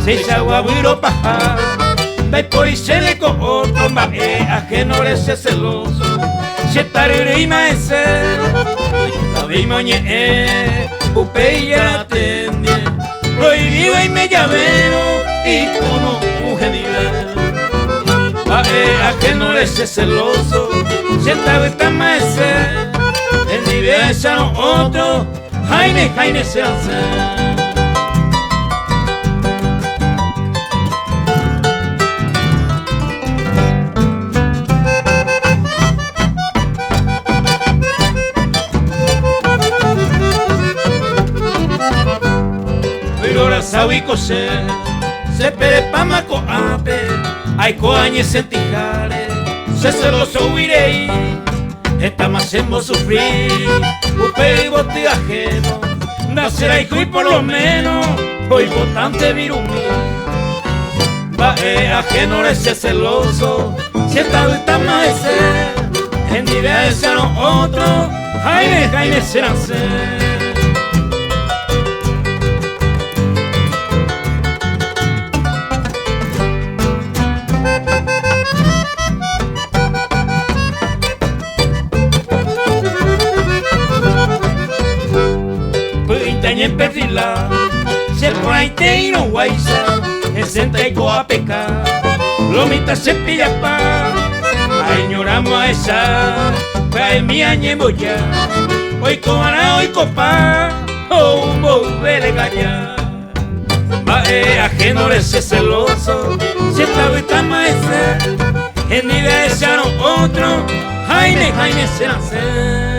se chagua buiro paja, dai por y se le cojo, tomba ajeno le se celoso, se tarere y maese, la vi moñe, upe y ya tendie, prohibido y me llavero, y como mujer ajeno le se celoso, se tarere maese, el nivel ya no otro, Jaime se hace. Sabico se pere mako ape, aiko añe sentijare, se celoso huirei, esta más hemos sufrir, upe y bote ajeno, nacerá hijo y por lo menos, hoy votante virumi, va ajeno le se celoso, si esta vuelta más en diversa no otro, Jaime serán ser. En perdila, se raite y no guaysa, el senta y coa peca, lomita se pilla pa, ay ñoramos a esa, pa mi añe boya, hoy coana hoy copa, oh volver a galla, va ajeno le se celoso, si esta vuelta maestra, en nivel ya no otro, Jaime se nace.